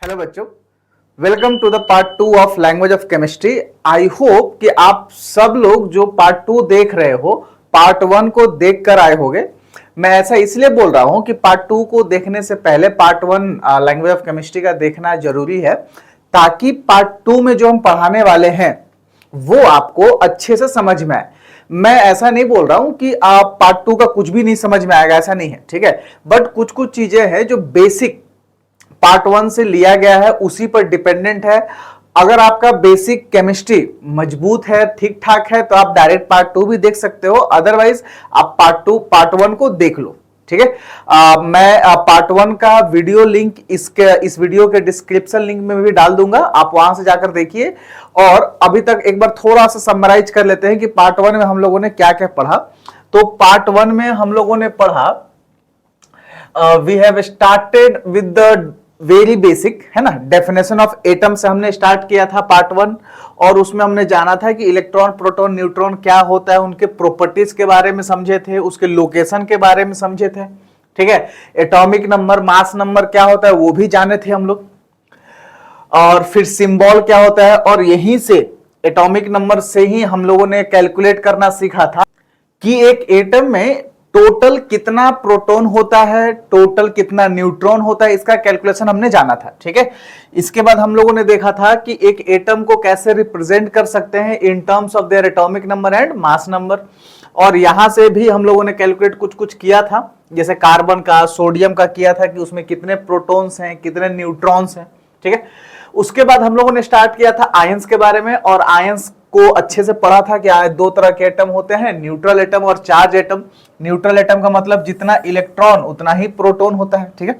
Hello बच्चों, welcome to the part 2 of language of chemistry. I hope कि आप सब लोग जो पार्ट 2 देख रहे हो पार्ट 1 को देख कर आए होगे। मैं ऐसा इसलिए बोल रहा हूं कि पार्ट 2 को देखने से पहले पार्ट 1 लैंग्वेज ऑफ केमिस्ट्री का देखना जरूरी है, ताकि पार्ट 2 में जो हम पढ़ाने वाले हैं वो आपको अच्छे से समझ में आए। मैं ऐसा नहीं बोल रहा हूं कि आप पार्ट 2 का कुछ भी नहीं समझ में आएगा, ऐसा नहीं है, ठीक है। बट कुछ कुछ चीजें हैं जो बेसिक पार्ट 1 से लिया गया है, उसी पर डिपेंडेंट है। अगर आपका बेसिक केमिस्ट्री मजबूत है, ठीक ठाक है, तो आप डायरेक्ट पार्ट 2 भी देख सकते हो। अदरवाइज आप पार्ट 1 को देख लो, ठीक है। मैं पार्ट 1 का वीडियो लिंक इस वीडियो के डिस्क्रिप्शन लिंक में भी डाल दूंगा, आप वहां से जाकर देखिए। और अभी तक एक बार थोड़ा सा समराइज कर लेते हैं कि पार्ट 1 में हम लोगों ने क्या क्या पढ़ा। तो पार्ट 1 में हम लोगों ने पढ़ा, we have started with the very basic, है ना, डेफिनेशन ऑफ एटम से हमने स्टार्ट किया था पार्ट 1। और उसमें हमने जाना था कि इलेक्ट्रॉन, प्रोटॉन, न्यूट्रॉन क्या होता है, उनके प्रॉपर्टीज के बारे में समझे थे, उसके लोकेशन के बारे में समझे थे, ठीक है। एटॉमिक नंबर, मास नंबर क्या होता है वो भी जाने थे हम लोग। और फिर सिंबल क्या होता है, और यहीं से एटॉमिक नंबर से ही हम लोगों ने कैलकुलेट करना सीखा था कि एक एटम में टोटल कितना प्रोटॉन होता है, टोटल कितना न्यूट्रॉन होता है, इसका कैलकुलेशन हमने जाना था, ठीक है। इसके बाद हम लोगों ने देखा था कि एक एटम को कैसे रिप्रेजेंट कर सकते हैं in terms of their atomic number and mass number. और यहां से भी हम लोगों ने कैलकुलेट कुछ कुछ किया था, जैसे कार्बन का, सोडियम का किया था कि उसमें कितने प्रोटॉन्स हैं, कितने न्यूट्रॉन्स हैं, ठीक है। उसके बाद हम लोगों ने स्टार्ट किया था आयंस के बारे में, और आयंस को अच्छे से पढ़ा था कि दो तरह के एटम होते हैं, न्यूट्रल एटम और चार्ज एटम। न्यूट्रल एटम का मतलब जितना इलेक्ट्रॉन उतना ही प्रोटॉन होता है, ठीक है।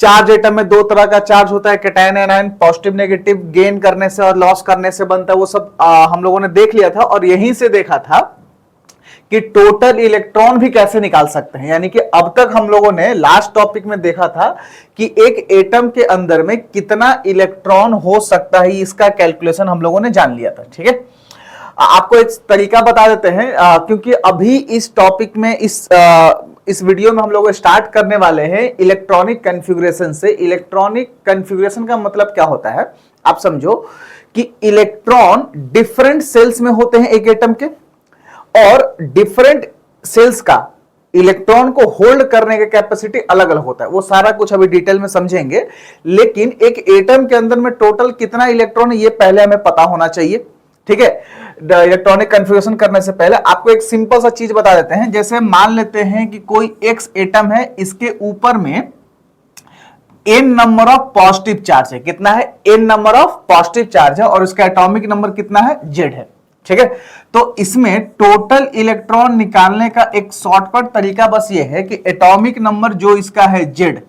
चार्ज एटम में दो तरह का चार्ज होता है, cation anion, positive negative, gain करने से और लॉस करने से बनता है, वो सब हम लोगों ने देख लिया था। और यहीं से देखा था कि टोटल इलेक्ट्रॉन भी कैसे निकाल सकते हैं। यानी कि अब तक हम लोगों ने लास्ट टॉपिक में देखा था कि एक एटम के अंदर में कितना इलेक्ट्रॉन हो सकता है, इसका कैलकुलेशन हम लोगों ने जान लिया था, ठीक है। आपको एक तरीका बता देते हैं, क्योंकि अभी इस टॉपिक में इस वीडियो में हम लोग स्टार्ट करने वाले हैं इलेक्ट्रॉनिक कॉन्फ़िगरेशन से। इलेक्ट्रॉनिक कॉन्फ़िगरेशन का मतलब क्या होता है, आप समझो कि इलेक्ट्रॉन डिफरेंट सेल्स में होते हैं एक एटम के, और डिफरेंट सेल्स का इलेक्ट्रॉन को होल्ड करने की कैपेसिटी अलग अलग होता है। वो सारा कुछ अभी डिटेल में समझेंगे, लेकिन एक एटम के अंदर में टोटल कितना इलेक्ट्रॉन है ये पहले हमें पता होना चाहिए, ठीक है। इलेक्ट्रॉनिक कॉन्फ़िगरेशन करने से पहले आपको एक सिंपल सा चीज बता देते हैं। जैसे मान लेते हैं कि कोई एक्स एटम है, इसके ऊपर में n number of positive charge है। कितना है? n number of positive charge है, और इसका एटॉमिक नंबर कितना है? Z है, ठीक है। तो इसमें टोटल इलेक्ट्रॉन निकालने का एक शॉर्टकट तरीका बस ये है कि एटॉमिक नंबर जो इसका है Z,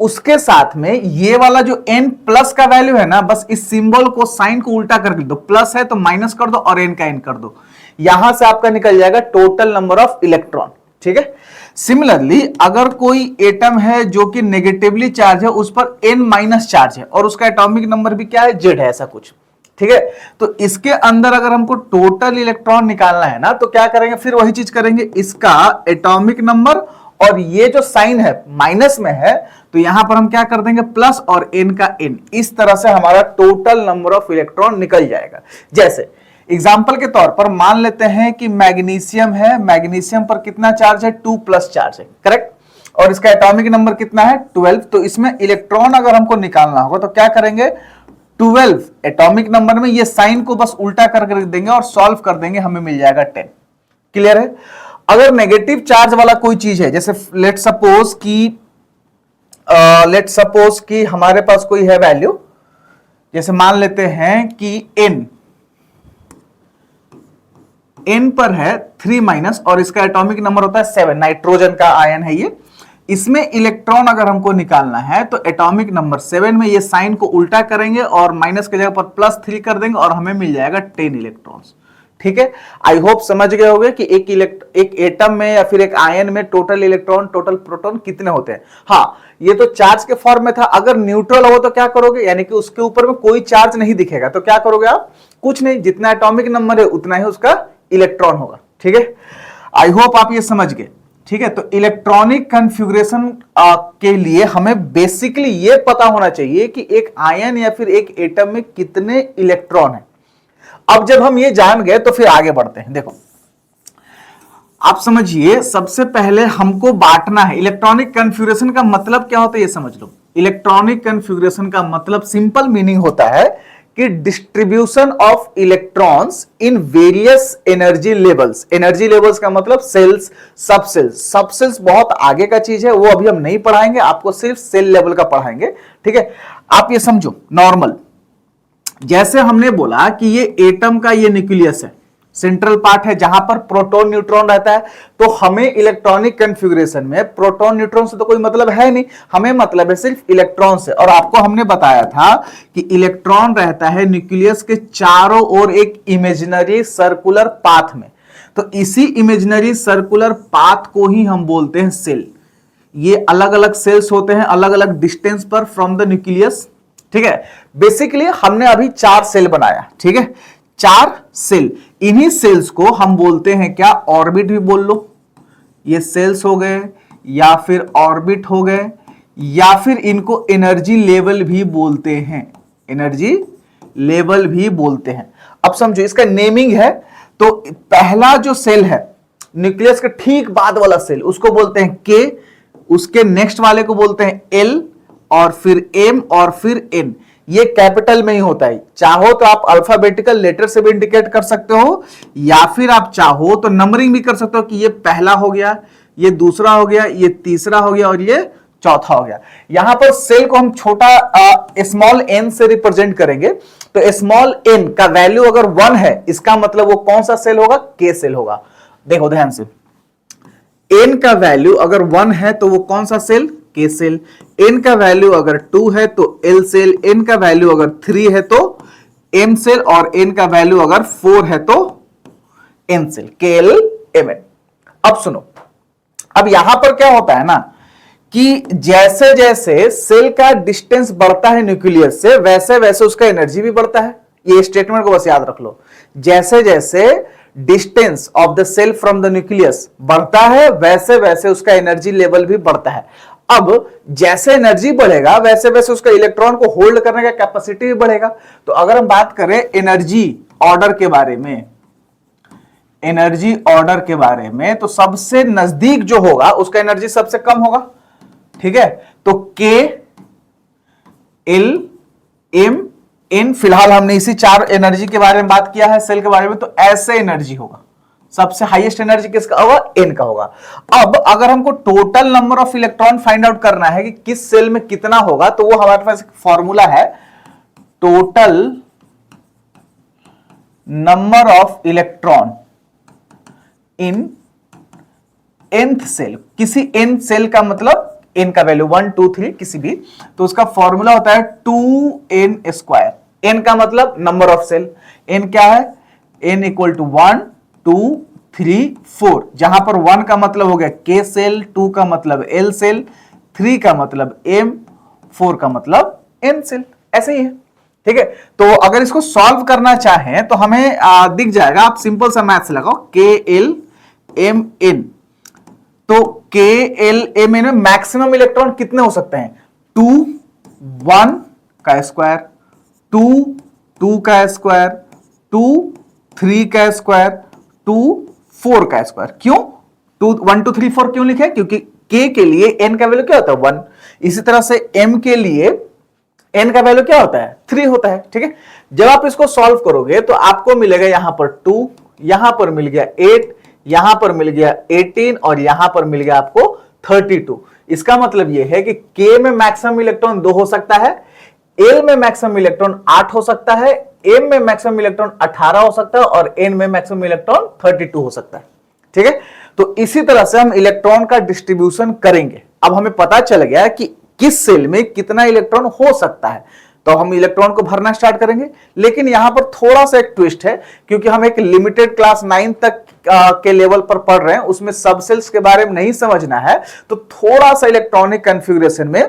उसके साथ में ये वाला जो n प्लस का वैल्यू है ना, बस इस सिंबल को, साइन को उल्टा कर दो। प्लस है तो माइनस कर दो और n का n कर दो, यहां से आपका निकल जाएगा टोटल नंबर ऑफ इलेक्ट्रॉन, ठीक है। सिमिलरली अगर कोई एटम है जो कि नेगेटिवली चार्ज है, उस पर n माइनस चार्ज है, और उसका एटॉमिक नंबर भी क्या है? Z है, ऐसा कुछ, ठीक है। तो इसके अंदर अगर हमको टोटल इलेक्ट्रॉन निकालना है ना, तो क्या करेंगे? फिर वही चीज करेंगे, इसका एटॉमिक नंबर और ये जो साइन है माइनस में है, तो यहां पर हम क्या कर देंगे? प्लस और n का n। इस तरह से हमारा टोटल नंबर ऑफ इलेक्ट्रॉन निकल जाएगा। जैसे एग्जाम्पल के तौर पर मान लेते हैं कि मैग्नीशियम है, मैग्नीशियम पर कितना चार्ज है? 2 प्लस चार्ज है, करेक्ट। और इसका एटॉमिक नंबर कितना है? 12। तो इसमें इलेक्ट्रॉन अगर हमको निकालना होगा तो क्या करेंगे? 12 एटॉमिक नंबर में ये साइन को बस उल्टा करके रख देंगे और सॉल्व कर देंगे, हमें मिल जाएगा 10। क्लियर है? अगर नेगेटिव चार्ज वाला कोई चीज है, जैसे लेट सपोज कि हमारे पास कोई है वैल्यू, जैसे मान लेते हैं कि n पर है 3 माइनस, और इसका एटॉमिक नंबर होता है 7, नाइट्रोजन का आयन है ये। इसमें इलेक्ट्रॉन अगर हमको निकालना है तो एटॉमिक नंबर 7 में ये साइन को उल्टा करेंगे और माइनस की जगह पर +3 कर देंगे, और हमें मिल जाएगा 10 इलेक्ट्रॉन्स, ठीक है। आई होप समझ गए होंगे कि एक एटम में या फिर एक आयन में टोटल इलेक्ट्रॉन, टोटल प्रोटॉन कितने होते हैं। हाँ, ये तो चार्ज के फॉर्म में था। अगर न्यूट्रल हो तो क्या करोगे? यानी कि उसके ऊपर में कोई चार्ज नहीं दिखेगा, तो क्या करोगे आप? कुछ नहीं, जितना एटॉमिक नंबर है उतना ही उसका इलेक्ट्रॉन होगा, ठीक है। आई होप आप ये समझ गए, ठीक है। तो इलेक्ट्रॉनिक कॉन्फ़िगरेशन के लिए हमें बेसिकली ये पता होना चाहिए कि एक आयन या फिर एक एटम में कितने इलेक्ट्रॉन हैं। अब जब हम ये जान गए तो फिर आगे बढ़ते हैं। देखो आप समझिए, सबसे पहले हमको बांटना है। इलेक्ट्रॉनिक कॉन्फ़िगरेशन का मतलब क्या होता है ये समझ लो। इलेक्ट्रॉनिक कॉन्फ़िगरेशन का मतलब सिंपल मीनिंग होता है कि distribution of electrons in various energy levels. Energy levels का मतलब सेल्स, सब सेल्स। सब सेल्स बहुत आगे का चीज है, वो अभी हम नहीं पढ़ाएंगे, आपको सिर्फ सेल लेवल का पढ़ाएंगे। ठीक है, आप ये समझो नॉर्मल, जैसे हमने बोला कि ये एटम का ये न्यूक्लियस है, सेंट्रल पार्ट है जहां पर प्रोटॉन न्यूट्रॉन रहता है। तो हमें इलेक्ट्रॉनिक कॉन्फ़िगरेशन में प्रोटॉन न्यूट्रॉन से तो कोई मतलब है नहीं, हमें मतलब है सिर्फ इलेक्ट्रॉन से। और आपको हमने बताया था कि इलेक्ट्रॉन रहता है न्यूक्लियस के चारों ओर एक इमेजिनरी सर्कुलर पाथ में। तो इसी इमेजिनरी सर्कुलर पाथ को ही हम बोलते हैं सेल। ये अलग अलग सेल्स होते हैं अलग अलग डिस्टेंस पर फ्रॉम द न्यूक्लियस। ठीक है, बेसिकली हमने अभी 4 सेल बनाया। ठीक है, 4 सेल, इन्हीं सेल्स को हम बोलते हैं क्या, ऑर्बिट भी बोल लो। ये सेल्स हो गए या फिर ऑर्बिट हो गए, या फिर इनको एनर्जी लेवल भी बोलते हैं। एनर्जी लेवल भी बोलते हैं। अब समझो इसका नेमिंग है। तो पहला जो सेल है न्यूक्लियस के ठीक बाद वाला सेल, उसको बोलते हैं के, उसके नेक्स्ट वाले को बोलते हैं एल, और फिर एम, और फिर एन। ये कैपिटल में ही होता है। चाहो तो आप अल्फाबेटिकल लेटर से भी इंडिकेट कर सकते हो, या फिर आप चाहो तो नंबरिंग भी कर सकते हो कि ये पहला हो गया, ये दूसरा हो गया, ये तीसरा हो गया, और ये चौथा हो गया। यहां पर सेल को हम छोटा स्मॉल एन से रिप्रेजेंट करेंगे। तो स्मॉल एन का वैल्यू अगर 1 है, इसका मतलब वो कौन सा सेल होगा, के सेल होगा। देखो ध्यान से, एन का वैल्यू अगर 1 है तो वो कौन सा सेल, के सेल। एन का वैल्यू अगर 2 है तो एल सेल। एन का वैल्यू अगर 3 है तो एम सेल, और एन का वैल्यू अगर 4 है तो एन सेल, के एल एम एन। अब सुनो, अब यहां पर क्या होता है ना कि जैसे जैसे सेल का डिस्टेंस बढ़ता है न्यूक्लियस से, वैसे वैसे उसका एनर्जी भी बढ़ता है। ये स्टेटमेंट को बस याद रख लो। जैसे जैसे distance of the shell from the nucleus बढ़ता है, वैसे वैसे उसका एनर्जी लेवल भी बढ़ता है। अब जैसे एनर्जी बढ़ेगा वैसे वैसे उसका इलेक्ट्रॉन को होल्ड करने का कैपेसिटी भी बढ़ेगा। तो अगर हम बात करें एनर्जी ऑर्डर के बारे में, एनर्जी ऑर्डर के बारे में, तो सबसे नजदीक जो होगा उसका एनर्जी सबसे कम होगा। ठीक है, तो के एल एम एन, फिलहाल हमने इसी 4 एनर्जी के बारे में बात किया है सेल के बारे में। तो ऐसे एनर्जी होगा, सबसे हाईएस्ट एनर्जी किसका होगा, एन का होगा। अब अगर हमको total number of electron find out करना है कि किस सेल में कितना होगा, तो वो हमारे पास फॉर्मूला है, total number of electron in nth shell. किसी n सेल का मतलब n का वैल्यू 1 2 3 किसी भी, तो उसका फॉर्मूला होता है 2n²। n का मतलब नंबर ऑफ सेल। n क्या है, n इक्वल टू 1 2 3 4, जहां पर 1 का मतलब हो गया k सेल, 2 का मतलब l सेल, 3 का मतलब m, 4 का मतलब n सेल। ऐसे ही है। ठीक है, तो अगर इसको सॉल्व करना चाहें तो हमें दिख जाएगा, आप सिंपल सा मैथ्स लगाओ, k l m n। तो के एल एम एन में मैक्सिमम इलेक्ट्रॉन कितने हो सकते हैं, 2 1 का स्क्वायर, 2 2 का स्क्वायर, 2 3 का स्क्वायर, 2 4 का स्क्वायर। क्यों 2 1 2 3 4 क्यों लिखे, क्योंकि के लिए एन का वैल्यू क्या होता है 1। इसी तरह से एम के लिए एन का वैल्यू क्या होता है 3 होता है। ठीक है, जब आप इसको सॉल्व करोगे तो आपको मिलेगा यहां पर 2, यहां पर मिल गया 8, यहां पर मिल गया 18, और यहां पर मिल गया आपको 32। इसका मतलब यह है कि के में मैक्सिमम इलेक्ट्रॉन 2 हो सकता है, एल में मैक्सिमम इलेक्ट्रॉन 8 हो सकता है, एम में मैक्सिमम इलेक्ट्रॉन 18 हो सकता है, और एन में मैक्सिमम इलेक्ट्रॉन 32 हो सकता है। ठीक है, तो इसी तरह से हम इलेक्ट्रॉन का डिस्ट्रीब्यूशन करेंगे। अब हमें पता चल गया कि किस सेल में कितना इलेक्ट्रॉन हो सकता है, तो हम इलेक्ट्रॉन को भरना स्टार्ट करेंगे। लेकिन यहां पर थोड़ा सा एक ट्विस्ट है, क्योंकि हम एक लिमिटेड क्लास 9 तक के लेवल पर पढ़ रहे हैं, उसमें सब सेल्स के बारे में नहीं समझना है। तो थोड़ा सा इलेक्ट्रॉनिक कॉन्फ़िगरेशन में,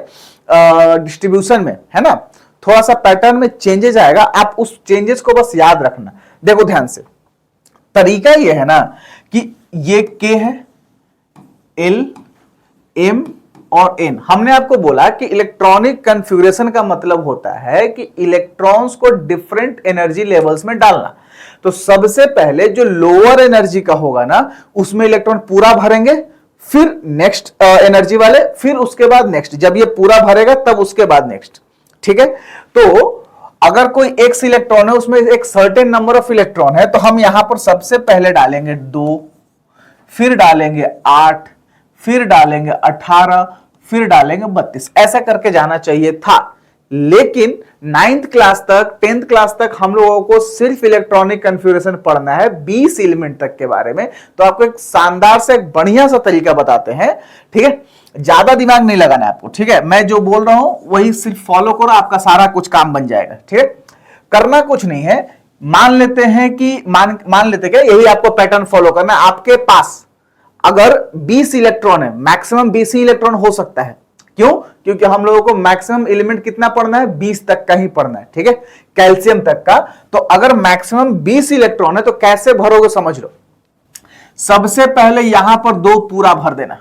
डिस्ट्रीब्यूशन में, है ना, थोड़ा सा पैटर्न में चेंजेस आएगा। आप उस चेंजेस को बस याद रखना। देखो ध्यान से, तरीका यह है ना कि ये के है, L M और N। हमने आपको बोला कि इलेक्ट्रॉनिक कन्फिग्रेशन का मतलब होता है कि इलेक्ट्रॉन्स को डिफरेंट एनर्जी लेवल्स में डालना। तो सबसे पहले जो लोअर एनर्जी का होगा ना, उसमें इलेक्ट्रॉन पूरा भरेंगे, फिर नेक्स्ट एनर्जी वाले, फिर उसके बाद नेक्स्ट। जब ये पूरा भरेगा तब उसके बाद नेक्स्ट। ठीक है, तो अगर कोई x इलेक्ट्रॉन है, उसमें एक सर्टेन नंबर ऑफ इलेक्ट्रॉन है, तो हम यहां पर सबसे पहले डालेंगे 2, फिर डालेंगे 8, फिर डालेंगे 18, फिर डालेंगे 32। ऐसा करके जाना चाहिए था, लेकिन 9th क्लास तक 10th क्लास तक हम लोगों को सिर्फ इलेक्ट्रॉनिक कन्फिग्रेशन पढ़ना है 20 एलिमेंट तक के बारे में। तो आपको एक शानदार से एक बढ़िया सा तरीका बताते हैं। ठीक है, ज्यादा दिमाग नहीं लगाना है आपको। ठीक है, मैं जो बोल रहा हूं वही सिर्फ फॉलो करो, आपका सारा कुछ काम बन जाएगा। ठीक है, करना कुछ नहीं है। मान लेते हैं कि मान लेते क्या, यही आपको पैटर्न फॉलो करना है। आपके पास अगर 20 इलेक्ट्रॉन है, मैक्सिमम 20 ही इलेक्ट्रॉन हो सकता है। क्यों? क्योंकि हम लोगों को मैक्सिमम एलिमेंट कितना पढ़ना है, 20 तक का ही पढ़ना है। ठीक है, कैल्शियम तक का। तो अगर मैक्सिमम 20 इलेक्ट्रॉन है तो कैसे भरोगे समझ लो। सबसे पहले यहां पर 2 पूरा भर देना,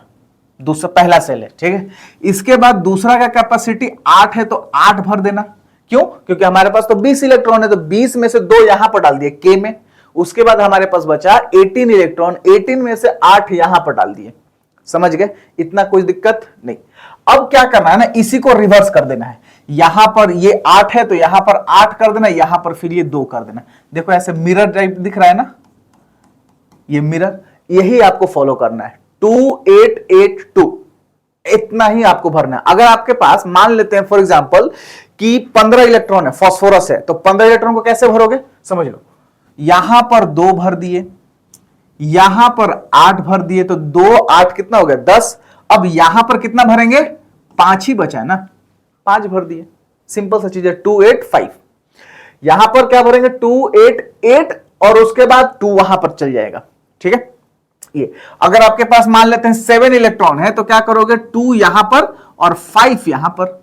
दूसरा पहला सेल है। ठीक है, इसके बाद दूसरा का कैपेसिटी 8 है तो 8 भर देना। क्यों? क्योंकि हमारे पास तो 20 इलेक्ट्रॉन है, तो 20 में से 2 यहां पर डाल दिए के में। उसके बाद हमारे पास बचा 18 इलेक्ट्रॉन, 18 में से 8 यहां पर डाल दिए। समझ गए? इतना कोई दिक्कत नहीं। अब क्या करना है ना, इसी को रिवर्स कर देना है। यहां पर ये 8 है तो यहां पर 8 कर देना, यहां पर फिर ये 2 कर देना। देखो ऐसे मिरर टाइप दिख रहा है ना, ये मिरर, यही आपको फॉलो करना है। 2882 इतना ही आपको भरना है। अगर आपके पास मान लेते हैं फॉर एग्जांपल कि 15 इलेक्ट्रॉन है, फास्फोरस है, तो 15 इलेक्ट्रॉन को कैसे भरोगे समझ लो। यहां पर 2 भर दिए, यहां पर 8 भर दिए, तो 2 8 कितना हो गया 10। अब यहां पर कितना भरेंगे, 5 ही बचा है ना, 5 भर दिए। सिंपल सा चीज है, 285। यहां पर क्या भरेंगे 288 और उसके बाद 2 वहां पर चल जाएगा। ठीक है, ये अगर आपके पास मान लेते हैं 7 इलेक्ट्रॉन है तो क्या करोगे, 2 यहां पर और 5 यहां पर।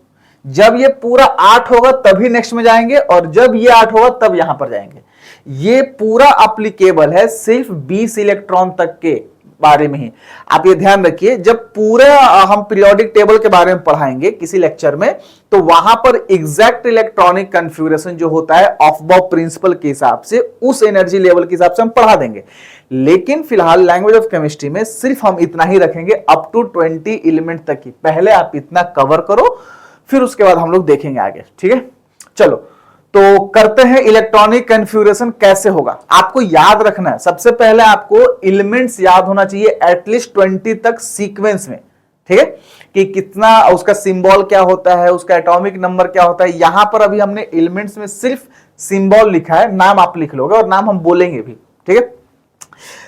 जब ये पूरा 8 होगा तभी नेक्स्ट में जाएंगे, और जब ये 8 होगा तब यहां पर जाएंगे। ये पूरा एप्लीकेबल है सिर्फ 20 इलेक्ट्रॉन तक के बारे में ही। आप ये ध्यान रखिए, जब पूरा हम पीरियोडिक टेबल के बारे में पढ़ाएंगे किसी लेक्चर में, तो वहां पर एग्जैक्ट इलेक्ट्रॉनिक कन्फिग्रेशन जो होता है ऑफबाउ प्रिंसिपल के हिसाब से, उस एनर्जी लेवल के हिसाब से हम पढ़ा देंगे। लेकिन फिलहाल लैंग्वेज ऑफ केमिस्ट्री में सिर्फ हम इतना ही रखेंगे, अप टू 20 एलिमेंट तक ही। पहले आप इतना कवर करो, फिर उसके बाद हम लोग देखेंगे आगे। ठीक है, चलो तो करते हैं इलेक्ट्रॉनिक कन्फिग्रेशन कैसे होगा। आपको याद रखना है, सबसे पहले आपको एलिमेंट्स याद होना चाहिए एटलीस्ट 20 तक सीक्वेंस में। ठीक है, कि कितना उसका सिंबल क्या होता है, उसका एटॉमिक नंबर क्या होता है। यहां पर अभी हमने एलिमेंट्स में सिर्फ सिंबल लिखा है, नाम आप लिख लोगे और नाम हम बोलेंगे भी। ठीक है,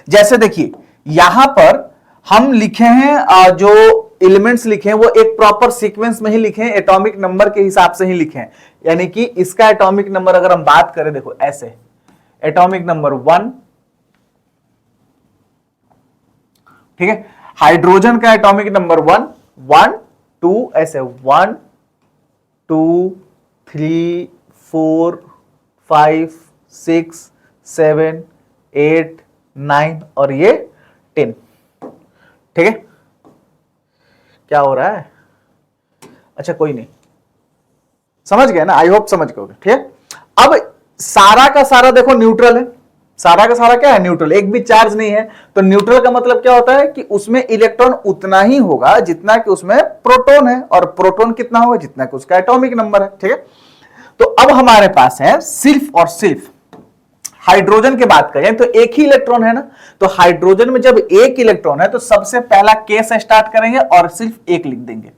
जैसे देखिए यहां पर हम लिखे हैं, जो एलिमेंट्स लिखे हैं वो एक प्रॉपर सीक्वेंस में ही लिखे हैं, एटॉमिक नंबर के हिसाब से ही लिखे हैं। यानी कि इसका एटॉमिक नंबर अगर हम बात करें, देखो ऐसे एटॉमिक नंबर 1। ठीक है, हाइड्रोजन का एटॉमिक नंबर 1 1 2 ऐसे 1 2 3 4 5 6 7 8 9 और ये 10। ठीक है, क्या हो रहा है, अच्छा कोई नहीं, समझ गए ना, आई होप समझ गए। ठीक है, अब सारा का सारा देखो न्यूट्रल है, सारा का सारा क्या है न्यूट्रल, एक भी चार्ज नहीं है। तो न्यूट्रल का मतलब क्या होता है कि उसमें इलेक्ट्रॉन उतना ही होगा जितना कि उसमें प्रोटॉन है, और प्रोटॉन कितना होगा जितना कि उसका एटॉमिक नंबर है। ठीक है, तो अब हमारे पास है सिर्फ और सिर्फ हाइड्रोजन की बात करें तो एक ही इलेक्ट्रॉन है ना, तो हाइड्रोजन में जब एक इलेक्ट्रॉन है तो सबसे पहला के से स्टार्ट करेंगे और सिर्फ एक लिख देंगे।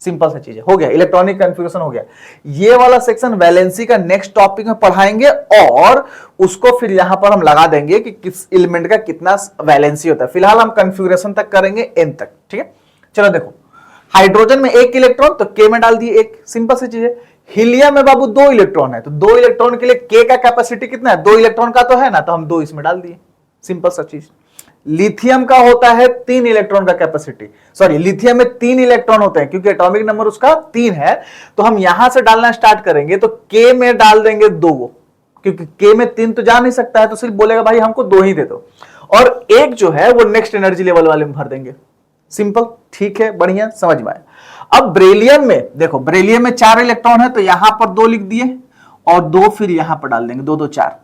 सिंपल सा चीज है, हो गया, इलेक्ट्रॉनिक कन्फिग्रेशन हो गया। ये वाला सेक्शन वैलेंसी का नेक्स्ट टॉपिक में पढ़ाएंगे, और उसको फिर यहां पर हम लगा देंगे कि किस एलिमेंट का कितना वैलेंसी होता है। फिलहाल हम कन्फिग्रेशन तक करेंगे, एन तक। ठीक है, चलो देखो, हाइड्रोजन में एक इलेक्ट्रॉन तो के में डाल दिए एक, सिंपल सी चीज है। हीलियम में बाबू 2 इलेक्ट्रॉन है, तो 2 इलेक्ट्रॉन के लिए के का कैपेसिटी कितना है, 2 इलेक्ट्रॉन का तो है ना, तो हम 2 इसमें डाल दिए, सिंपल सा चीज। लिथियम का होता है 3 इलेक्ट्रॉन का कैपेसिटी, सॉरी लिथियम में 3 इलेक्ट्रॉन होते हैं क्योंकि एटॉमिक नंबर उसका 3 है। तो हम यहां से डालना स्टार्ट करेंगे तो के में डाल देंगे 2, क्योंकि के में 3 तो जा नहीं सकता है, तो सिर्फ बोलेगा भाई हमको 2 ही दे दो, और एक जो है वो नेक्स्ट एनर्जी लेवल वाले में भर देंगे। सिंपल, ठीक है, बढ़िया, समझ में आया। अब बेरिलियम में देखो, बेरिलियम में 4 इलेक्ट्रॉन है तो यहां पर 2 लिख दिए और 2 फिर यहां पर डाल देंगे, 2 2 4।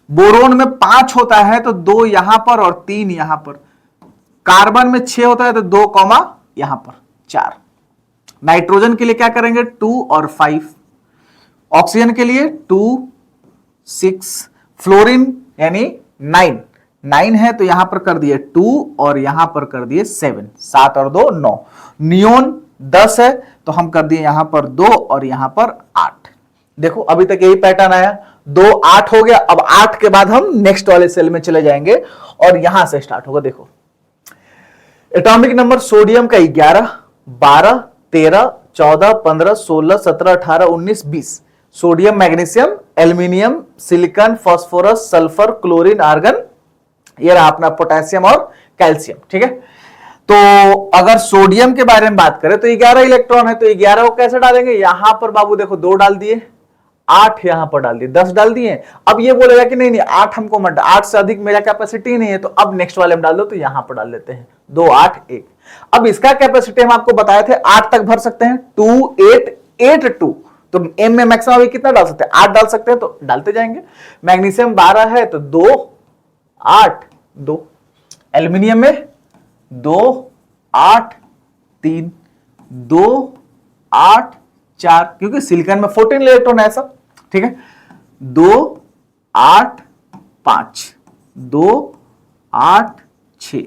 बोरोन में 5 होता है तो 2 यहां पर और 3 यहां पर। कार्बन में 6 होता है तो 2 कॉमा यहां पर 4। नाइट्रोजन के लिए क्या करेंगे, 2 और 5। ऑक्सीजन के लिए 2 6। फ्लोरीन यानी 9 है तो यहां पर कर दिए 2 और यहां पर कर दिए 7। 7 और 2 9। नियोन 10 है तो हम कर दिए यहां पर 2 और यहां पर 8। देखो अभी तक यही पैटर्न आया, 2 8 हो गया। अब 8 के बाद हम नेक्स्ट वाले सेल में चले जाएंगे और यहां से स्टार्ट होगा। देखो एटॉमिक नंबर सोडियम का 11 12 13 14 15 16 17 18 19 20। Sodium, magnesium, aluminium, silicon, phosphorus, sulphur, chlorine, argon, ये रहा अपना पोटेशियम और कैल्शियम। ठीक है, तो अगर सोडियम के बारे में बात करें तो 11 इलेक्ट्रॉन है तो 11 को कैसे डालेंगे, यहां पर बाबू देखो 2 डाल दिए, 8 यहां पर डाल दिए, 10 डाल दिए। अब ये बोलेगा कि नहीं नहीं 8 हमको मत, 8 से अधिक मेरा कैपेसिटी नहीं है, तो अब नेक्स्ट वाले में डाल दो, तो यहां पर डाल देते हैं 2 8 1। अब इसका कैपेसिटी हम आपको बताए थे 8 तक भर सकते हैं, 2 8 8 2। तो एम में मैक्सिमम अभी कितना डाल सकते हैं, 8 डाल सकते हैं, तो डालते जाएंगे। मैग्नीशियम 12 है तो 2 8 2। एल्यूमिनियम में 2 8 3 2 8 4, क्योंकि सिलिकॉन में 14 इलेक्ट्रॉन है सब। ठीक है, 2 8 5 2 8 6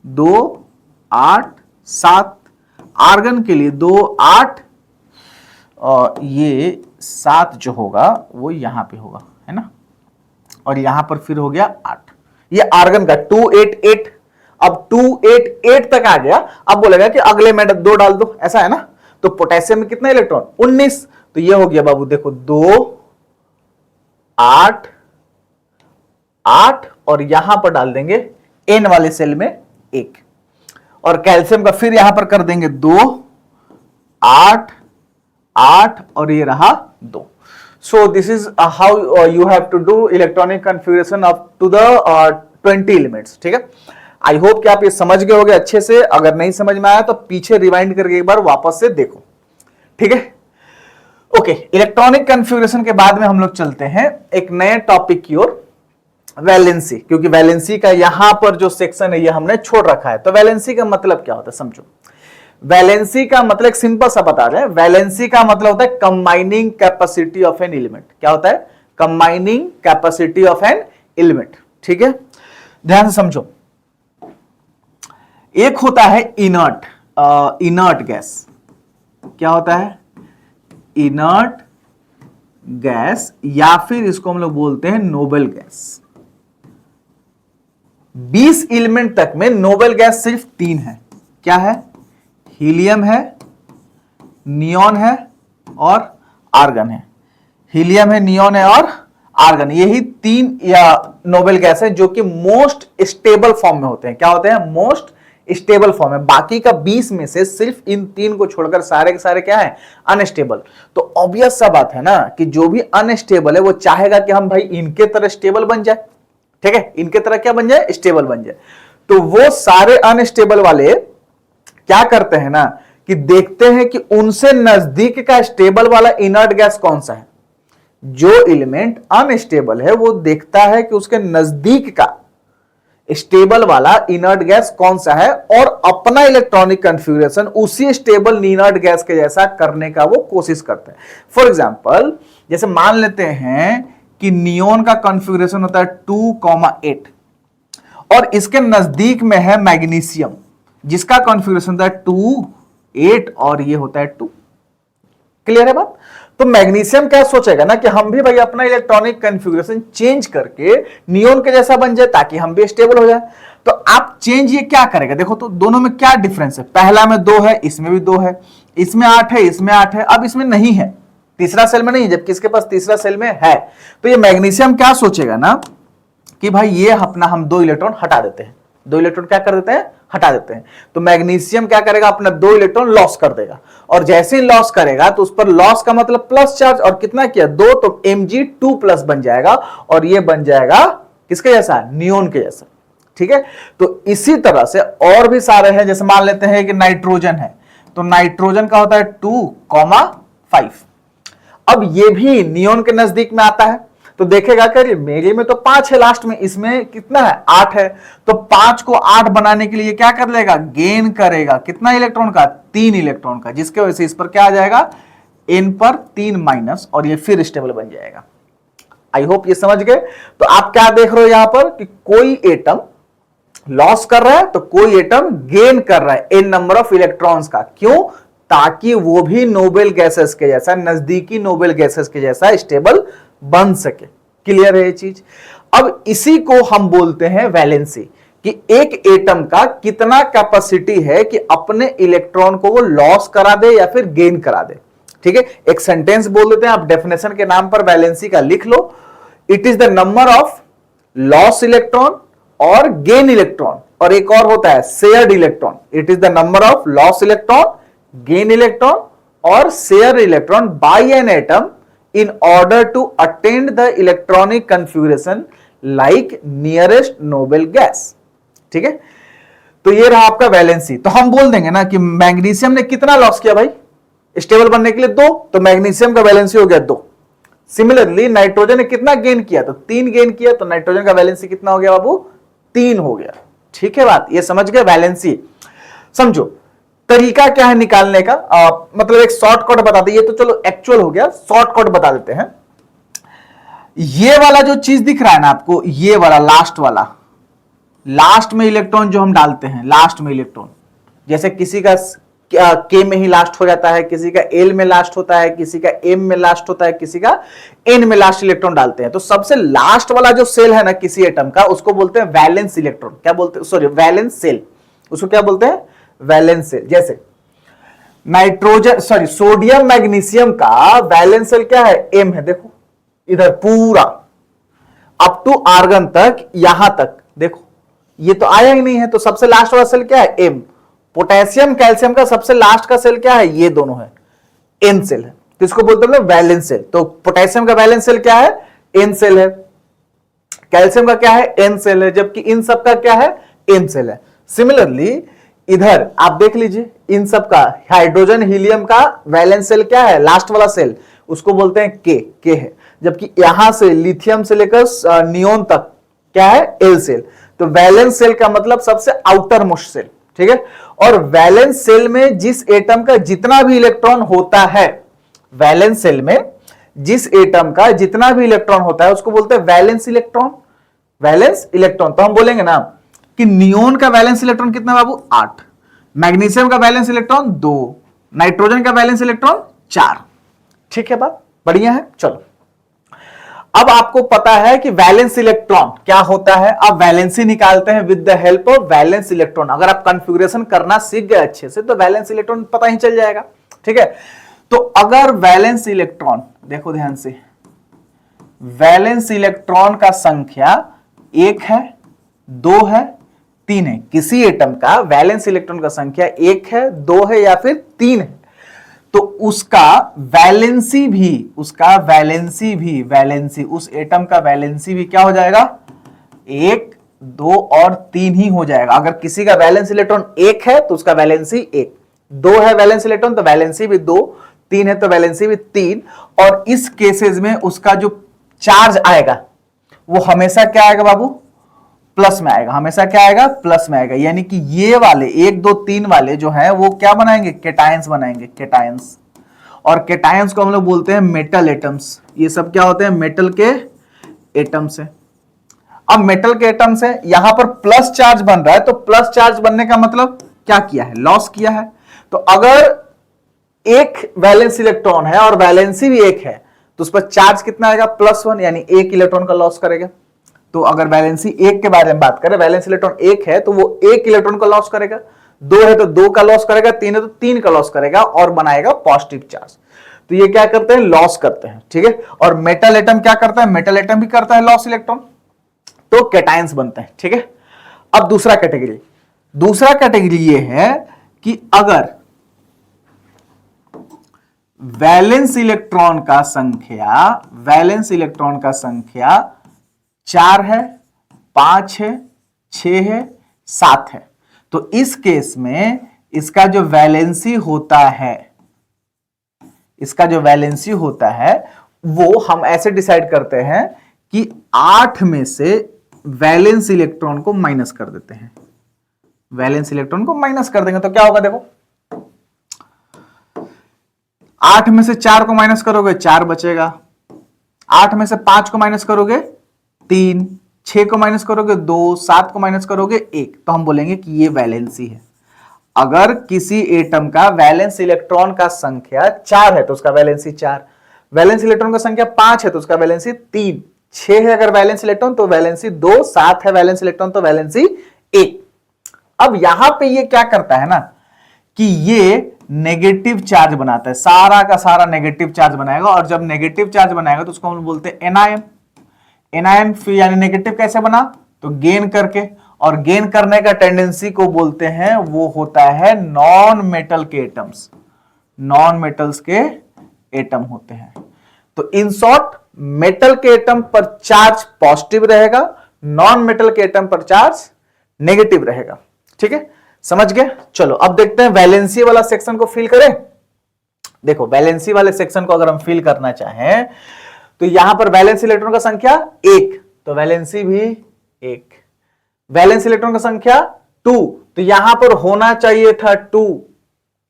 2 8 7। आर्गन के लिए 2 8 और ये 7 जो होगा वो यहां पे होगा, है ना, और यहां पर फिर हो गया 8। ये आर्गन का 2 8 8। अब 2 8 8 तक आ गया, अब बोलेगा कि अगले में 2 डाल दो, ऐसा है ना। तो पोटेशियम में कितना इलेक्ट्रॉन, 19। तो ये हो गया बाबू देखो 2 8 8 और यहां पर डाल देंगे एन वाले सेल में 1। और कैल्शियम का फिर यहां पर कर देंगे 2 8 8 और ये रहा 2। So this is how you have to do electronic configuration up to the 20 elements. ठीक है, आई होप कि आप ये समझ गए होंगे अच्छे से। अगर नहीं समझ में आया तो पीछे रिवाइंड करके एक बार वापस से देखो। ठीक है, ओके। इलेक्ट्रॉनिक कॉन्फ़िगरेशन के बाद में हम लोग चलते हैं एक नए टॉपिक की ओर, वैलेंसी। क्योंकि वैलेंसी का यहां पर जो सेक्शन है ये हमने छोड़ रखा है। तो वैलेंसी का मतलब क्या होता है समझो। वैलेंसी का मतलब एक सिंपल सा बता दें, वैलेंसी का मतलब होता है combining capacity of an element. क्या होता है, combining capacity of an element. ठीक है, ध्यान से समझो। एक होता है इनर्ट, इनर्ट गैस। क्या होता है, इनर्ट गैस, या फिर इसको हम लोग बोलते हैं नोबल गैस। 20 एलिमेंट तक में नोबल गैस सिर्फ 3 है। क्या है, हीलियम है, नियॉन है और आर्गन है। हीलियम है, नियॉन है और आर्गन, यही 3 या नोबल गैस है जो कि मोस्ट स्टेबल फॉर्म में होते हैं। क्या होते हैं, मोस्ट स्टेबल फॉर्म है। बाकी का 20 में से सिर्फ इन 3 को छोड़कर सारे के सारे क्या है, अनस्टेबल। तो ऑब्वियस सा बात है ना कि जो भी अनस्टेबल है वो चाहेगा कि हम भाई इनके तरह स्टेबल बन जाए। ठीक है, इनके तरह क्या बन जाए, स्टेबल बन जाए। तो वो सारे अनस्टेबल वाले क्या करते हैं ना कि देखते हैं कि उनसे नजदीक का स्टेबल वाला इनर्ट गैस कौन सा है। जो एलिमेंट अनस्टेबल है वो देखता है कि उसके नजदीक का स्टेबल वाला इनर्ट गैस कौन सा है और अपना इलेक्ट्रॉनिक कॉन्फ़िगरेशन उसी स्टेबल इनर्ट गैस के जैसा करने का वो कोशिश करते हैं। फॉर एग्जांपल, जैसे मान लेते हैं कि नियॉन का कॉन्फ़िगरेशन होता है 2,8 और इसके नजदीक में है मैग्नीशियम जिसका कॉन्फ़िगरेशन होता है 2 8 और ये होता है 2। क्लियर है बात। तो मैग्नीशियम क्या सोचेगा ना कि हम भी भाई अपना इलेक्ट्रॉनिक कॉन्फ़िगरेशन चेंज करके नियॉन के जैसा बन जाए ताकि हम भी स्टेबल हो जाए। तो आप चेंज ये क्या करेगा, देखो तो दोनों में क्या डिफरेंस है। पहला में 2 है, इसमें भी 2 है, इसमें 8 है, इसमें 8 है, अब इसमें नहीं है, तीसरा सेल में नहीं है, जबकि इसके पास तीसरा सेल में है। तो ये मैग्नीशियम क्या सोचेगा ना कि भाई ये अपना हम 2 इलेक्ट्रॉन हटा देते हैं, 2 इलेक्ट्रॉन क्या कर देते हैं, हटा देते हैं। तो मैग्नीशियम क्या करेगा, अपना 2 इलेक्ट्रॉन लॉस कर देगा और जैसे ही लॉस करेगा तो उस पर लॉस का मतलब प्लस चार्ज, और कितना किया 2, तो Mg2+ बन जाएगा और ये बन जाएगा किसके जैसा, नियॉन के जैसा। ठीक है। तो इसी तरह से और भी सारे हैं, जैसे मान लेते हैं कि नाइट्रोजन है, तो नाइट्रोजन का होता है 2,5। अब ये भी नियोन के नजदीक में आता है, तो देखेगा कि मेरे में तो 5 है लास्ट में, इसमें कितना है 8 है, तो 5 को 8 बनाने के लिए क्या कर लेगा, गेन करेगा कितना इलेक्ट्रॉन का, 3 इलेक्ट्रॉन का, जिसके वजह से इस पर क्या आ जाएगा, n पर 3 माइनस, और ये फिर स्टेबल बन जाएगा। आई होप ये समझ गए। तो आप क्या देख रहे हो यहां पर कि कोई एटम लॉस कर रहा है तो कोई एटम गेन कर रहा है n नंबर ऑफ इलेक्ट्रॉन्स का, क्यों, ताकि वो भी नोबेल गैसेस के जैसा, नजदीकी नोबेल गैसेस के जैसा स्टेबल बन सके। क्लियर है ये चीज। अब इसी को हम बोलते हैं वैलेंसी, कि एक एटम का कितना कैपेसिटी है कि अपने इलेक्ट्रॉन को वो लॉस करा दे या फिर गेन करा दे। ठीक है, एक सेंटेंस बोल देते हैं, आप डेफिनेशन के नाम पर वैलेंसी का लिख लो, it is the number of loss electron और गेन इलेक्ट्रॉन, और एक और होता है shared electron. It is the number of loss electron, gain electron और share electron by an atom in order to attain the electronic configuration like nearest noble gas। ठीक है, तो ये रहा आपका वैलेंसी। तो हम बोल देंगे ना कि मैग्नीशियम ने कितना लॉस किया भाई स्टेबल बनने के लिए, 2, तो मैग्नीशियम का वैलेंसी हो गया 2। सिमिलरली नाइट्रोजन ने कितना गेन किया, तो 3 गेन किया, तो नाइट्रोजन का वैलेंसी कितना हो गया बाबू, 3 हो गया। ठीक है बात, ये समझ गए वैलेंसी। समझो तरीका क्या है निकालने का, मतलब एक शॉर्टकट बता दे, ये तो चलो एक्चुअल हो गया, शॉर्टकट बता देते हैं। ये वाला जो चीज दिख रहा है ना आपको, ये वाला लास्ट वाला, लास्ट में इलेक्ट्रॉन जो हम डालते हैं, लास्ट में इलेक्ट्रॉन, जैसे किसी का के में ही लास्ट हो जाता है, किसी का एल में लास्ट होता है, किसी का एम में लास्ट होता है, किसी का एन में लास्ट इलेक्ट्रॉन डालते हैं। तो सबसे लास्ट वाला जो सेल है ना किसी एटम का, उसको बोलते हैं वैलेंस इलेक्ट्रॉन। क्या बोलते हैं, सॉरी वैलेंस सेल, उसको क्या बोलते हैं, वैलेंस सेल। जैसे नाइट्रोजन सॉरी सोडियम मैग्नीशियम का वैलेंस सेल क्या है, एम है। देखो इधर पूरा अप टू आर्गन तक, यहां तक देखो, ये तो आया ही नहीं है, तो सबसे लास्ट वाला सेल क्या है, एम। पोटेशियम कैल्शियम का सबसे लास्ट का सेल क्या है, ये दोनों है, एन सेल है, तो इसको बोलते हैं वैलेंस सेल। तो पोटेशियम का वैलेंस सेल क्या है, एन सेल है, कैल्शियम का क्या है, एन सेल है, जबकि इन सब का क्या है, एम सेल है। सिमिलरली इधर आप देख लीजिए, इन सब का हाइड्रोजन हीलियम का वैलेंस सेल क्या है, लास्ट वाला सेल, उसको बोलते हैं के है, जबकि यहां से लिथियम से लेकर नियोन तक क्या है, एल सेल। तो वैलेंस सेल का मतलब सबसे आउटर मोस्ट सेल। ठीक है, और वैलेंस सेल में जिस एटम का जितना भी इलेक्ट्रॉन होता है, वैलेंस सेल में जिस एटम का जितना भी इलेक्ट्रॉन होता है उसको बोलते हैं वैलेंस इलेक्ट्रॉन। वैलेंस इलेक्ट्रॉन, तो हम बोलेंगे ना कि नियोन का वैलेंस इलेक्ट्रॉन कितना बाबू, 8, मैग्नीशियम का वैलेंस इलेक्ट्रॉन 2, नाइट्रोजन का वैलेंस इलेक्ट्रॉन 4। ठीक है, बात बढ़िया है। चलो अब आपको पता है कि वैलेंस इलेक्ट्रॉन क्या होता है, अब वैलेंसी निकालते हैं with the help of valence electron. अगर आप कॉन्फ़िगरेशन करना सीख गए अच्छे से तो वैलेंस इलेक्ट्रॉन पता ही चल जाएगा। ठीक है, तो अगर वैलेंस इलेक्ट्रॉन, देखो ध्यान से, वैलेंस इलेक्ट्रॉन का संख्या 1 है, 2 है, 3 है, किसी एटम का वैलेंस इलेक्ट्रॉन का संख्या 1 है, 2 है या फिर 3 है, तो उसका वैलेंसी भी वैलेंसी उस एटम का वैलेंसी भी क्या हो जाएगा, 1, 2 और 3 ही हो जाएगा। अगर किसी का वैलेंस इलेक्ट्रॉन 1 है तो उसका वैलेंसी 1, 2 है वैलेंस इलेक्ट्रॉन तो वैलेंसी भी 2, 3 है तो वैलेंसी भी 3। और इस केसेस में उसका जो चार्ज आएगा वो हमेशा क्या आएगा बाबू, प्लस में आएगा, हमेशा क्या आएगा, प्लस में आएगा। यानी कि ये वाले 1, 2, 3 वाले जो हैं वो क्या बनाएंगे, केटायंस बनाएंगे, केटायंस। और केटायंस को हम लोग बोलते हैं मेटल एटम्स। ये सब क्या होते हैं, मेटल के एटम्स है। अब मेटल के एटम्स है, यहां पर प्लस चार्ज बन रहा है, तो प्लस चार्ज बनने का मतलब क्या किया है, लॉस किया है। तो अगर एक वैलेंस इलेक्ट्रॉन है और वैलेंसी भी 1 है तो उस पर चार्ज कितना आएगा, +1, यानी 1 इलेक्ट्रॉन का लॉस करेगा। तो अगर वैलेंसी 1 के बारे में बात करें, वैलेंस इलेक्ट्रॉन 1 है तो वो 1 इलेक्ट्रॉन का लॉस करेगा, 2 है तो 2 का लॉस करेगा, 3 है तो 3 का लॉस करेगा और बनाएगा पॉजिटिव चार्ज। तो ये क्या करते हैं, लॉस करते हैं। ठीक है, और मेटल एटम क्या करता है, मेटल एटम भी करता है लॉस इलेक्ट्रॉन, तो कैटायंस बनते हैं। ठीक है, अब दूसरा कैटेगरी ये है कि अगर वैलेंस इलेक्ट्रॉन का संख्या 4 है, 5 है, 6 है, 7 है। तो इस केस में इसका जो वैलेंसी होता है वो हम ऐसे डिसाइड करते हैं कि 8 में से वैलेंस इलेक्ट्रॉन को माइनस कर देते हैं। वैलेंस इलेक्ट्रॉन को माइनस कर देंगे तो क्या होगा, देखो 8 में से 4 को माइनस करोगे 4 बचेगा, 8 में से 5 को माइनस करोगे 3, 6 को माइनस करोगे 2, 7 को माइनस करोगे 1, तो हम बोलेंगे कि ये वैलेंसी है। अगर किसी एटम का वैलेंस इलेक्ट्रॉन का संख्या 4 है तो उसका वैलेंसी 4, वैलेंस इलेक्ट्रॉन का संख्या 5 है तो उसका वैलेंसी 3, 6 है अगर वैलेंस इलेक्ट्रॉन तो वैलेंसी 2, 7 है वैलेंस इलेक्ट्रॉन तो वैलेंसी 1। अब यहां पे ये क्या करता है ना कि ये नेगेटिव चार्ज बनाता है, सारा का सारा नेगेटिव चार्ज बनाएगा, और जब नेगेटिव चार्ज बनाएगा तो उसको हम बोलते हैं एनायन। एनायन फिर यानी नेगेटिव कैसे बना, तो गेन करके, और गेन करने का टेंडेंसी को बोलते हैं, वो होता है नॉन मेटल के एटम्स, नॉन मेटल्स के एटम होते हैं। तो इन शॉर्ट मेटल के एटम पर चार्ज पॉजिटिव रहेगा, नॉन मेटल के एटम पर चार्ज नेगेटिव रहेगा। ठीक है, समझ गए। चलो अब देखते हैं वैलेंसी वाला सेक्शन को फिल करें। देखो वैलेंसी वाले सेक्शन को अगर हम फिल करना चाहें तो यहां पर वैलेंस इलेक्ट्रॉन का संख्या 1 तो वैलेंसी भी 1, वैलेंस इलेक्ट्रॉन का संख्या 2 तो यहां पर होना चाहिए था 2,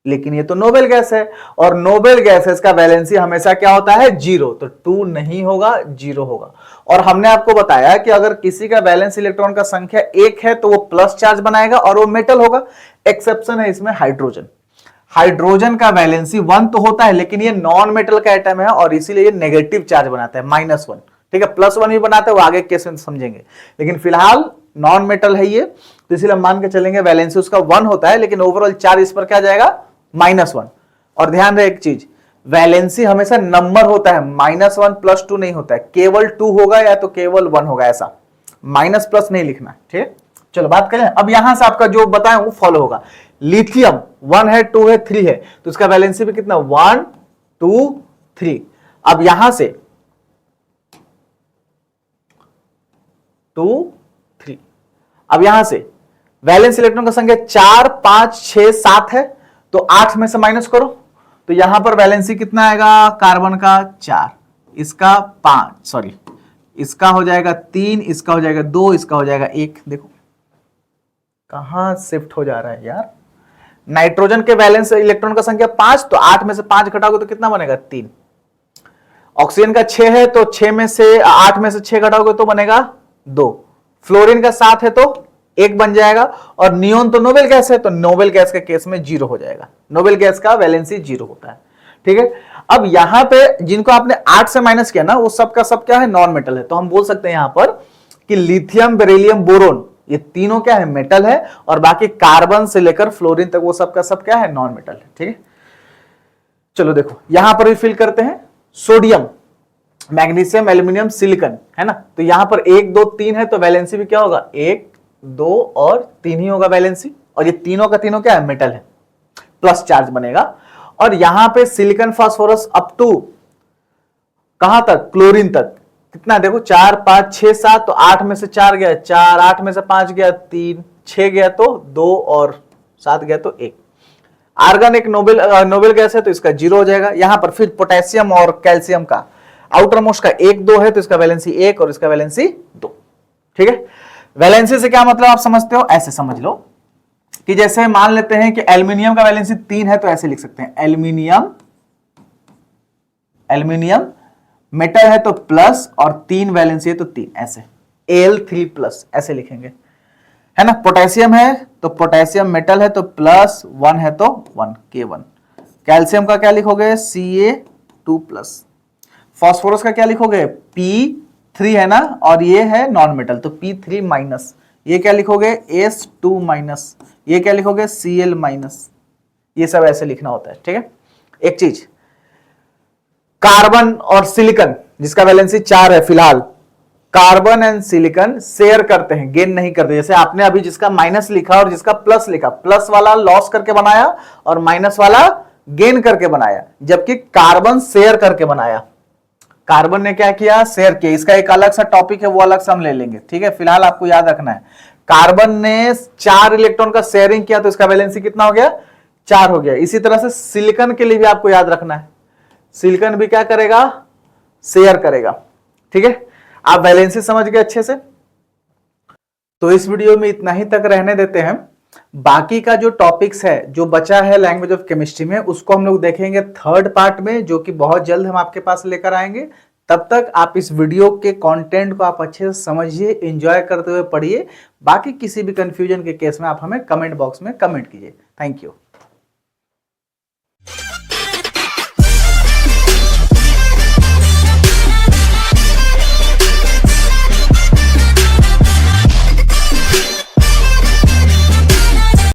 लेकिन ये तो नोबेल गैस है, और नोबेल गैसेस का वैलेंसी हमेशा क्या होता है 0, तो 2 नहीं होगा 0 होगा। और हमने आपको बताया कि अगर किसी का वैलेंस इलेक्ट्रॉन का संख्या 1 है तो वो प्लस चार्ज बनाएगा और वो मेटल होगा। एक्सेप्शन है इसमें हाइड्रोजन, हाइड्रोजन का वैलेंसी 1 तो होता है लेकिन ये नॉन मेटल का एटम है और इसीलिए ये नेगेटिव चार्ज बनाता है -1। ठीक है, +1 भी बनाता है, वो आगे केस में समझेंगे, लेकिन फिलहाल नॉन मेटल है ये, तो इसीलिए हम मान के चलेंगे वैलेंसी उसका 1 होता है, लेकिन ओवरऑल चार्ज इस पर क्या जाएगा -1। और ध्यान रहे एक चीज, वैलेंसी हमेशा नंबर होता है, -1 + 2 नहीं होता है, केवल 2 होगा या तो केवल 1 होगा, ऐसा माइनस प्लस नहीं लिखना। ठीक, चलो बात करें। अब यहां से आपका जो बताएं वो फॉलो होगा। लिथियम 1 है, 2 है, 3 है, तो इसका वैलेंसी भी कितना 1 2 3। अब यहां से 2 3, अब यहां से वैलेंस इलेक्ट्रॉन का संख्या 4 5 6 7 है, तो 8 में से माइनस करो, तो यहां पर वैलेंसी कितना आएगा कार्बन का 4, इसका 5, सॉरी इसका हो जाएगा 3, इसका हो जाएगा 2, इसका हो जाएगा 1। देखो कहां शिफ्ट हो जा रहा है यार। नाइट्रोजन के वैलेंस इलेक्ट्रॉन का संख्या 5, तो 8 में से 5 घटाओगे तो कितना बनेगा 3। ऑक्सीजन का 6 है तो 6 में से 8 में से 6 घटाओगे तो बनेगा 2। फ्लोरीन का 7 है तो 1 बन जाएगा, और नियोन तो नोबेल गैस है तो नोबेल गैस के केस में 0 हो जाएगा, नोबेल गैस का वैलेंसी 0 होता है। ठीक है, अब यहां पे जिनको आपने 8 से माइनस किया ना वो सब का सब क्या है नॉन मेटल है, तो हम बोल सकते हैं यहां पर कि लिथियम बेरिलियम बोरोन ये तीनों क्या है मेटल है, और बाकी कार्बन से लेकर फ्लोरीन तक वो सब का सब क्या है नॉन मेटल है। ठीक है, चलो देखो यहां पर भी फिल करते हैं। सोडियम, मैग्नीशियम, एल्यूमिनियम, सिलिकॉन है ना, तो यहां पर 1 2 3 है तो वैलेंसी भी क्या होगा 1 2 और 3 ही होगा वैलेंसी, और ये तीनों का तीनों क्या है मेटल है, प्लस चार्ज बनेगा। और यहां पे सिलिकॉन फास्फोरस अप टू कहां तक क्लोरीन तक कितना देखो 4 5 6 7, तो 8 में से 4 गया 4, 8 में से 5 गया 3, 6 गया तो 2 और 7 गया तो 1। आर्गन एक नोबेल गैस है तो इसका 0 हो जाएगा। यहां पर फिर पोटेशियम और कैल्शियम का आउटर मोस्ट का 1 2 है तो इसका वैलेंसी 1 और इसका वैलेंसी 2। ठीक है, वैलेंसी से क्या मतलब आप समझते हो, ऐसे समझ लो कि जैसे मान लेते हैं कि एल्यूमिनियम का वैलेंसी 3 है तो ऐसे लिख सकते हैं एल्यूमिनियम मेटल है तो प्लस और 3 वैलेंसी है तो 3, ऐसे Al3+ ऐसे लिखेंगे, है ना। पोटेशियम है तो पोटेशियम मेटल है तो +1 है तो 1 K1। कैल्शियम का क्या लिखोगे Ca2+। फास्फोरस का क्या लिखोगे P3 है ना, और ये है नॉन मेटल तो P3-। ये क्या लिखोगे S2-। ये क्या लिखोगे Cl-। ये सब ऐसे लिखना होता है। ठीक है, एक चीज कार्बन और सिलिकॉन जिसका वैलेंसी 4 है, फिलहाल कार्बन एंड सिलिकॉन शेयर करते हैं, गेन नहीं करते। जैसे आपने अभी जिसका माइनस लिखा और जिसका प्लस लिखा, प्लस वाला लॉस करके बनाया और माइनस वाला गेन करके बनाया, जबकि कार्बन शेयर करके बनाया। कार्बन ने क्या किया शेयर किया। इसका एक अलग सा टॉपिक है, वो अलग से हम ले लेंगे। ठीक है, फिलहाल आपको याद रखना है कार्बन ने 4 इलेक्ट्रॉन का शेयरिंग किया तो इसका वैलेंसी कितना हो गया, 4 हो गया। इसी तरह से सिलिकॉन के लिए भी आपको याद रखना है, सिलिकॉन भी क्या करेगा, शेयर करेगा। ठीक है, आप वैलेंसी समझ गए अच्छे से। तो इस वीडियो में इतना ही तक रहने देते हैं। बाकी का जो टॉपिक्स है जो बचा है लैंग्वेज ऑफ केमिस्ट्री में, उसको हम लोग देखेंगे थर्ड पार्ट में, जो कि बहुत जल्द हम आपके पास लेकर आएंगे। तब तक आप इस वीडियो के कंटेंट को आप अच्छे से समझिए, एंजॉय करते हुए पढ़िए। बाकी किसी भी कंफ्यूजन के केस में आप हमें कमेंट बॉक्स में कमेंट कीजिए। Thank you.